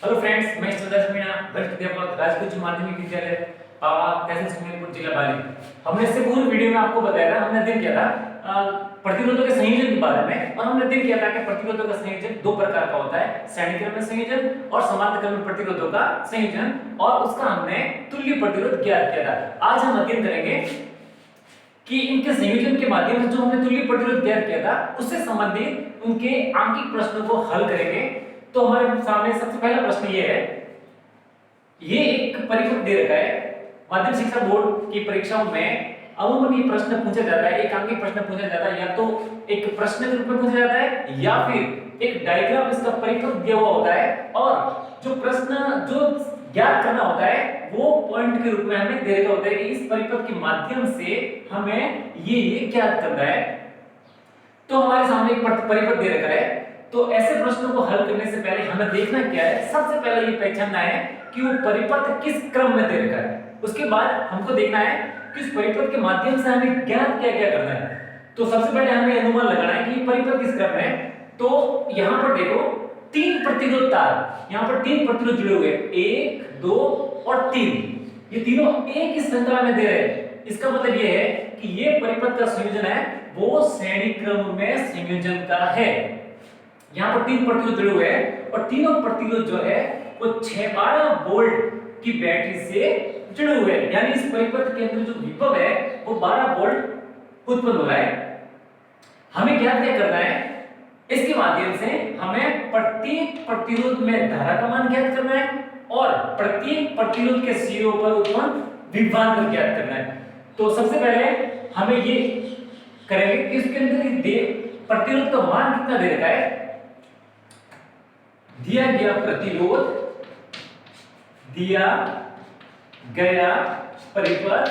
Hello friends, मैं सुरेश मीणा, वरिष्ठ अध्यापक राजकीय उच्च माध्यमिक विद्यालय पावा तहसील सुमेरपुर जिला बाली। हमने इससे पूर्व वीडियो में आपको बताया था, हमने अध्ययन किया था प्रतिरोधों के संयोजन के बारे में, और हमने अध्ययन किया था कि प्रतिरोधों का संयोजन दो प्रकार का होता है, श्रेणीक्रम में संयोजन और समांतर में प्रतिरोधों का संयोजन, और उसका हमने तुल्य प्रतिरोध ज्ञात किया था। आज हम अध्ययन करेंगे कि इनके संयोजन के माध्यम से जो हमने तुल्य प्रतिरोध ज्ञात किया था उससे संबंधित उनके आंकिक प्रश्नों को हल करेंगे। तो हमारे सामने सबसे पहला प्रश्न ये है, ये एक परिपथ दे रखा है। माध्यमिक शिक्षा बोर्ड की परीक्षाओं में अमूमन ये प्रश्न पूछा जाता है, एक आंकिक प्रश्न पूछा जाता है, या तो एक प्रश्न के रूप में पूछा जाता है या फिर एक डायग्राम इसका परिपथ दिया हुआ होता है, और जो प्रश्न जो ज्ञात करना होता है वो पॉइंट के रूप में हमें दे रखा होता है कि इस परिपथ के माध्यम से हमें ये ज्ञात करना है। तो हमारे सामने एक परिपथ दे रखा है, तो ऐसे प्रश्नों को हल करने से पहले हमें देखना क्या है, सबसे पहले ये पहचानना है कि वो परिपथ किस क्रम में दे रखा है। उसके बाद हमको देखना है कि उस परिपथ के माध्यम से हमें ज्ञात क्या क्या करना है। तो सबसे पहले हमें अनुमान लगाना है कि ये परिपथ किस क्रम में है। तो यहां पर देखो, तीन प्रतिरोध तार, यहां पर तीन प्रतिरोध जुड़े हुए हैं, 1 2 और 3। ये तीनों एक ही श्रृंखला में दे रहे हैं। इसका मतलब ये है कि ये परिपथ का संयोजन है वो श्रेणी क्रम में संयोजन का है। यहाँ पर तीन प्रतिरोध जुड़े हुए हैं, और तीनों प्रतिरोध जो है वो 612 वोल्ट की बैटरी से जुड़े हुए हैं। यानी इस परिपथ के अंदर जो विभव है वो 12 वोल्ट उत्पन्न हो रहा है। हमें क्या क्या करना है, इसके माध्यम से हमें प्रत्येक प्रतिरोध में धारा का मान ज्ञात करना है और प्रत्येक प्रतिरोध के सिरों पर उत्पन्न विभवांतर ज्ञात करना है। तो सबसे पहले हमें ये करेंगे कि इसके अंदर प्रतिरोध का मान कितना दे रखा है। दिया गया प्रतिरोध, दिया गया परिपथ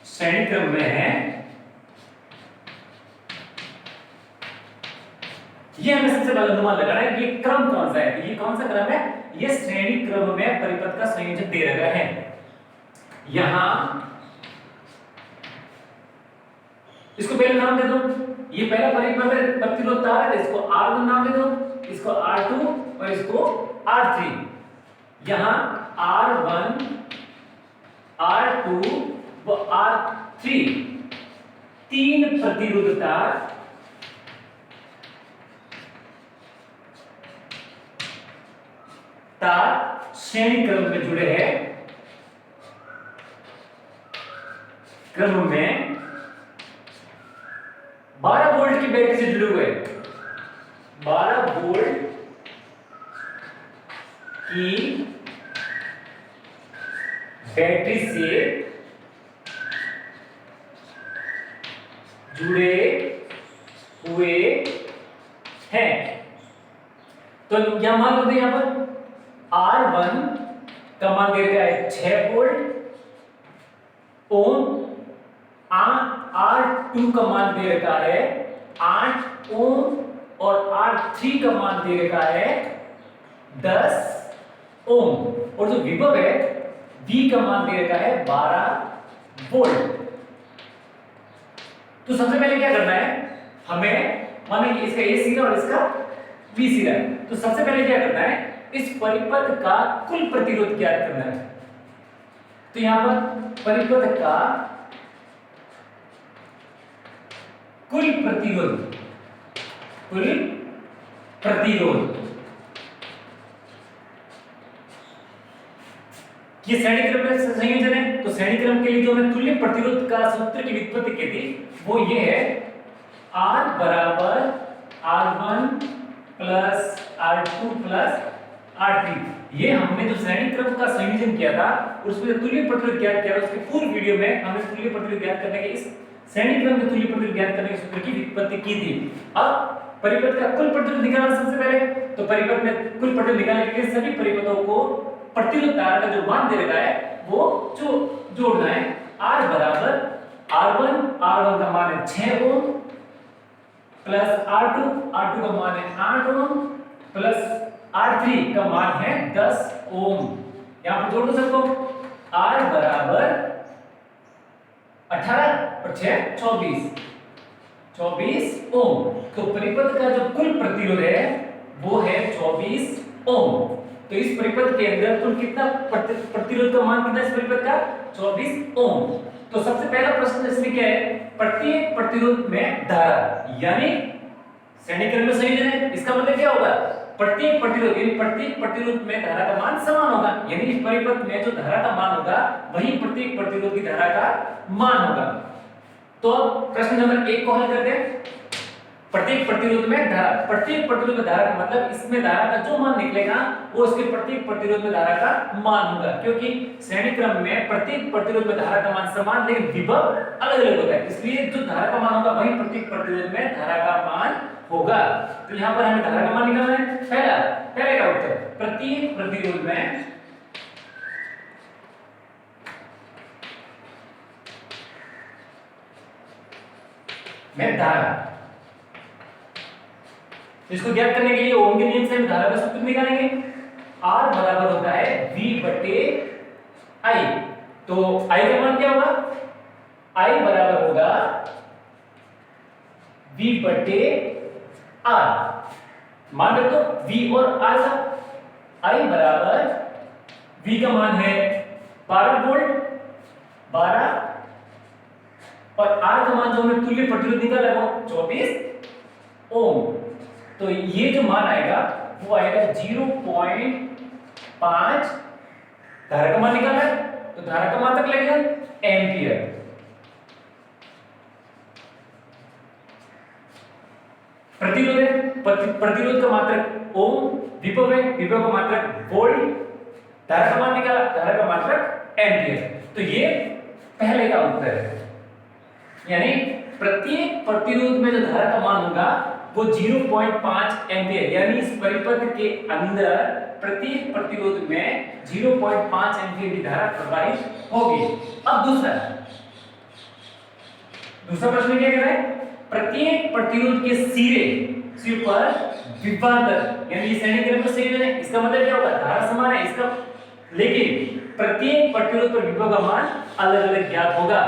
श्रेणी क्रम में है, ये हमें सबसे पहले अनुमान लगाना है कि ये क्रम कौन सा है। ये कौन सा क्रम है, ये श्रेणी क्रम में परिपथ का संयोजन दे रखा है। यहां इसको पहले नाम दे दो, ये पहला परिपथ है, प्रतिरोध तार है, इसको R1 नाम दे दो, इसको R2 और इसको R3। यहां R1 R2 व R3 तीन प्रतिरोध तार श्रेणी क्रम में जुड़े हैं, क्रम में 12 वोल्ट की बैटरी से जुड़े हुए, 12 वोल्ट की बैटरी से जुड़े हुए हैं। तो यहां मान लो, यहां पर R1 का मान दे रखा है 6 वोल्ट ओम, R2 का मान दे रखा है 8 ओम, और R3 का मान दे रखा है 10 ओम, और जो विभव है V का मान दे रखा है 12 वोल्ट। तो सबसे पहले क्या करना है, हमें माने इसका A सिरा और इसका B सिरा, तो सबसे पहले क्या करना है, इस परिपथ का कुल प्रतिरोध ज्ञात करना है। तो यहां पर परिपथ का कुल प्रतिरोध, ये श्रेणी क्रम में संयोजन है। तो श्रेणी क्रम के लिए जो हमें तुल्य प्रतिरोध का सूत्र की व्युत्पत्ति की थी वो ये है, R बराबर R1 plus R2 plus R3। ये हमने जो श्रेणी क्रम का संयोजन किया था उसमें तुल्य प्रतिरोध ज्ञात किया, उसके पूर्व वीडियो में हमने तुल्य प्रतिरोध ज्ञात करने के इस श्रेणी क्रम के तुल्य प्रतिरोध ज्ञात करने के सूत्र की व्युत्पत्ति की थी। अब परिपथ का कुल प्रतिरोध निकालना सबसे पहले, तो परिपथ में कुल प्रतिरोध निकालने के लिए सभी परिपथों को प्रतिरोध तार का जो मान दे रखा है वो जोड़ना है। R बराबर R1 का मान है 6 ओम, प्लस R2 का मान है 8 ओम, प्लस R3 का मान है 10 ओम। यहां पर जोड़ दो सबको, R बराबर 18 और 6 24, 24 ओम। तो परिपथ का जो कुल प्रतिरोध है वो है 24 ओम। तो इस परिपथ के अंदर कुल कितना प्रतिरोध का मान कितना इस परिपथ का 24 ओम। तो सबसे पहला प्रश्न इसमें क्या है, प्रत्येक प्रतिरोध में धारा यानी श्रेणी क्रम में संयोजन है, इसका मतलब क्या होगा, प्रत्येक प्रतिरोध यानी प्रत्येक प्रतिरोध में धारा का मान समान होगा, यानी इस परिपथ में जो धारा का मान होगा वही प्रत्येक प्रतिरोध की धारा का मान होगा। तो अब प्रश्न नंबर 1 को हल करते हैं। प्रत्येक प्रतिरोध में धारा, प्रत्येक प्रतिरोध में धारा का मतलब इसमें धारा का जो मान निकलेगा वो इसके प्रत्येक प्रतिरोध में धारा का मान होगा, क्योंकि श्रेणी क्रम में प्रत्येक प्रतिरोध में धारा का मान समान लेकिन विभव अलग-अलग होता है, इसलिए जो धारा का मान होगा वही प्रत्येक प्रतिरोध में धारा का मान होगा। तो यहाँ पर हमें धारा का मान निकालना है। पहले का उत्तर, प्रत्येक प्रतिरोध में धारा, इसको ज्ञात करने के लिए ओम के नियम से हम धारा का सूत्र निकालेंगे। R बराबर होता है V बटे I। तो I का मान क्या होगा, I बराबर होगा V बटे R। मान रखो V और R का, I बराबर V का मान है 12 वोल्ट 12 और R का मान जो हमने तुल्य प्रतिरोध निकाला वो 24 ओम। तो ये जो मान आएगा वो आएगा 0.5, धारा का मान निकालना है तो धारा का मान तक लगेगा एम्पियर। प्रतिरोध है, प्रतिरोध का मात्रक ओम, विभव है, विभव का मात्रक वोल्ट, धारा का मान निकाला, धारा का मात्रक एम्पियर। तो ये पहले का उत्तर है, यानी प्रत्येक प्रतिरोध में जो धारा का मान होगा वो 0.5 एम्पियर, यानी इस परिपथ के अंदर प्रत्येक प्रतिरोध में 0.5 एम्पियर की धारा प्रवाहित होगी। अब दूसरा प्रश्न क्या कह रहा है, प्रत्येक प्रतिरोध के सिरे पर विभवांतर यानी श्रेणी क्रम में संयोजन है, इसका मतलब क्या होगा, धारा समान है इसका, लेकिन प्रत्येक प्रतिरोध पर विभव का मान अलग-अलग ज्ञात होगा।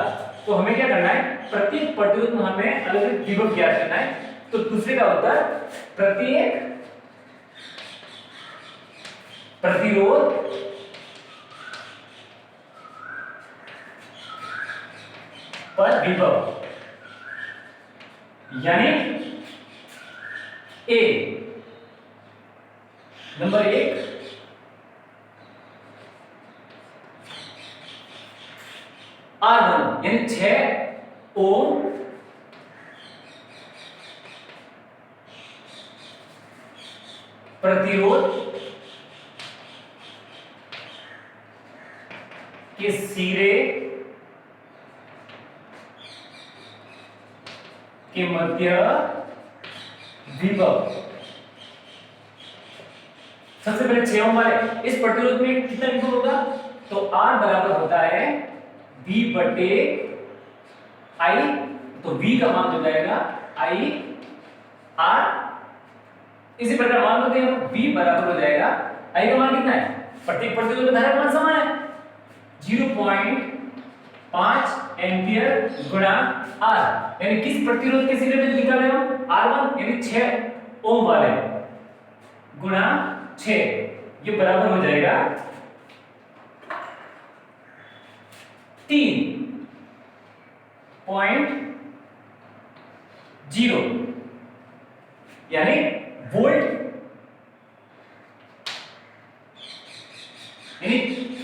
तो हमें क्या करना है, प्रत्येक प्रतिरोध में हमें अलग-अलग विभव ज्ञात करना है। तो दूसरे का उत्तर, प्रत्येक प्रतिरोध पर विभव यानी ए नंबर 1 R1 यानी 6 ओम प्रतिरोध के सिरे के मध्य विभव। सबसे पहले 6 ओम वाले इस प्रतिरोध में कितना विभव होगा, तो R बराबर होता है V बटे I, तो V का मान हो जाएगा I R। इसी प्रकार मान लो कि V बराबर हो जाएगा, I का मान कितना है, प्रत्येक प्रतिरोध में धारा का मान समान है 0.5 एम्पियर गुणा R, यानी किस प्रतिरोध के सिरे में निकाले हम, R1 यानी 6 ओम वाले गुणा 6, ये बराबर हो जाएगा 3.0 यानी वोल्ट, यानी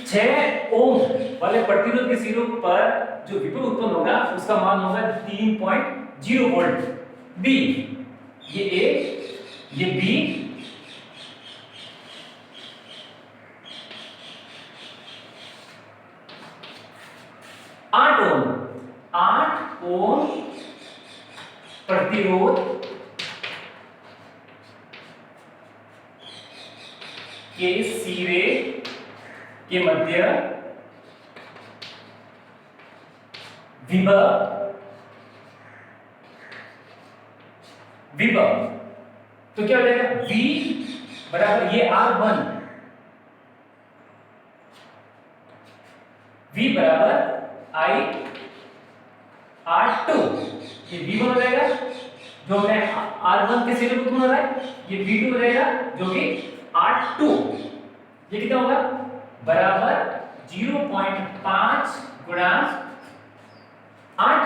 6 ओम वाले प्रतिरोध के सिरों पर जो विभव उत्पन्न होगा उसका मान होगा 3.0 वोल्ट। बी, ये ए, ये बी, आठ ओम प्रतिरोध के सिरे के मध्य विभव। तो क्या हो जाएगा, V बराबर ये R1, V बराबर I R2, ये V1 हो जाएगा जो हमने R1 के सीरियल उत्पन्न हो रहा है, ये V2 रहेगा जो कि R2, ये कितना होगा बराबर 0.5 गुणा 8,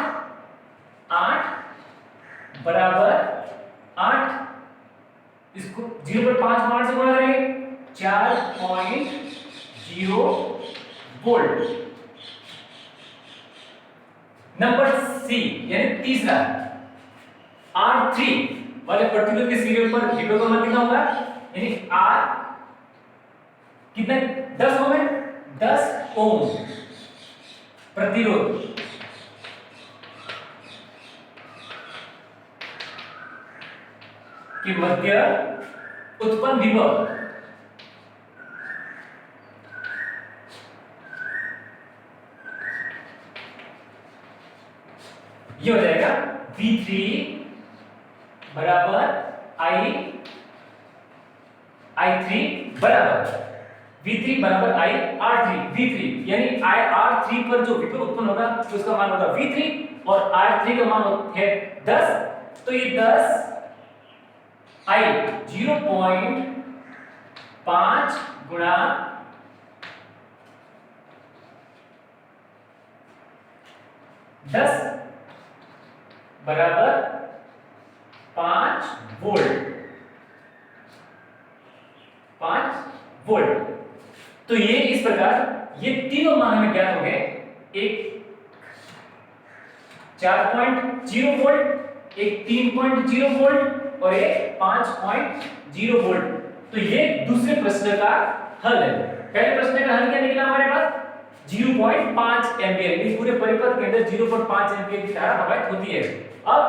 8 बराबर 8, इसको 0.5 8 से गुणा करेंगे 4.0 वोल्ट। नंबर सी यानी तीसरा R3 वाले प्रतिरोध के सीरियल पर विभव का मान कितना होगा, यानी R कितना 10 ओम है, 10 ओम प्रतिरोध के मध्य उत्पन्न विभव ये हो जाएगा V3 बराबर I3 बराबर V3 बराबर I R3 V3 यानी I R3 पर जो विभव उत्पन्न होगा तो उसका मान होगा V3 और R3 का मान है 10, तो ये 10 I 0.5 गुणा 10 बराबर 5 वोल्ट, 5 वोल्ट। तो ये इस प्रकार ये तीनों मान हमें ज्ञात हो गए, एक 4.0 वोल्ट, एक 3.0 वोल्ट और एक 5.0 वोल्ट। तो ये दूसरे प्रश्न का हल है। पहले प्रश्न का हल क्या निकला हमारे पास 0.5 एम्पीयर, इस पूरे परिपथ के अंदर 0.5 एम्पीयर की धारा प्रवाहित होती है। अब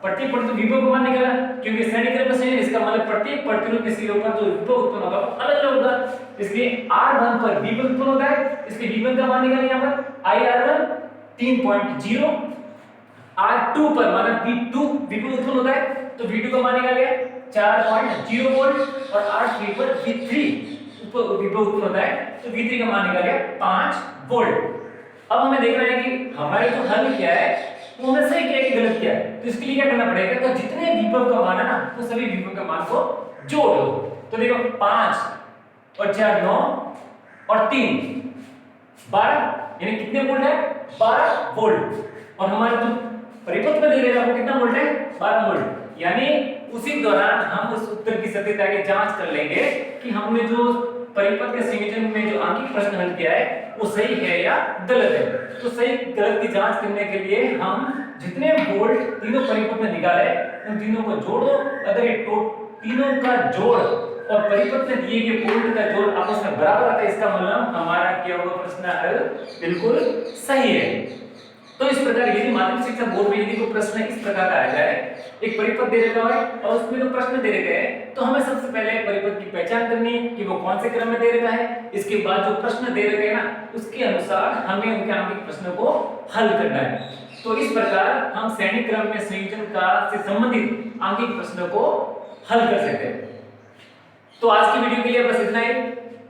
प्रत्येक प्रतिरोध विभव का मान निकाला, क्योंकि श्रेणी क्रम में इसका मतलब प्रत्येक प्रतिरोध के सिरों पर जो विभव उत्पन्न होगा वो अलग-अलग होगा, इसलिए R1 पर विभव उत्पन्न होता है, इसलिए विभव का मान निकालें यहां पर IR1 3.0, R2 पर माना V2 विभव उत्पन्न होता है तो V2 का मान निकालेंगे 4.0 वोल्ट और R3 पर V3 विभव उत्पन्न होता है तो V3 का मान निकालेंगे 5 वोल्ट। अब हमें देखना है कि हमारे जो हल क्या है वो हमने सही किया है कि गलत किया है, तो इसके लिए क्या करना पड़ेगा, तो जितने विभव का मान है ना वो सभी विभव के मान को जोड़ लो। तो देखो 5 और 4 9 और 3 12, यानी कितने वोल्ट है 12 वोल्ट, और हमारे जो परिपथ में दे रहा है वो कितना वोल्ट है 12 वोल्ट। यानी उसी दौरान हम उस उत्तर की सत्यता की जांच कर लेंगे कि हमने जो परिपथ के संयोजन में जो आंकिक प्रश्न हल किया है वो सही है या गलत है। तो सही गलत की जांच करने के लिए हम जितने वोल्ट तीनों परिपथ में निकाले उन तीनों को जोड़ो, अगर ये तीनों का जोड़ और परिपथ में दिए गए वोल्ट का जोड़ आपस में बराबर आता है, इसका मतलब हमारा किया हुआ प्रश्न हल बिल्कुल सही है। तो इस प्रकार यदि माध्यमिक शिक्षा बोर्ड में यदि कोई प्रश्न इस प्रकार का आ जाए, एक परिपथ दे रखा है और उसमें जो प्रश्न दे रखे हैं, तो हमें सबसे पहले परिपथ की पहचान करनी है कि वो कौन से क्रम में दे रखा है। इसके बाद जो प्रश्न दे रखे हैं ना उसके अनुसार हमें उनके आंकिक प्रश्नों को हल करना है। तो इस प्रकार हम श्रेणी क्रम में संयोजन का से संबंधित आंकिक प्रश्नों को हल कर सकते हैं। तो आज की वीडियो के लिए बस इतना ही।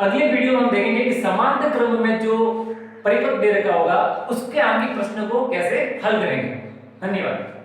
अगले वीडियो में हम देखेंगे कि समांतर क्रम में जो परिपथ दे रखा होगा उसके आंकिक प्रश्नों को कैसे हल करेंगे। धन्यवाद।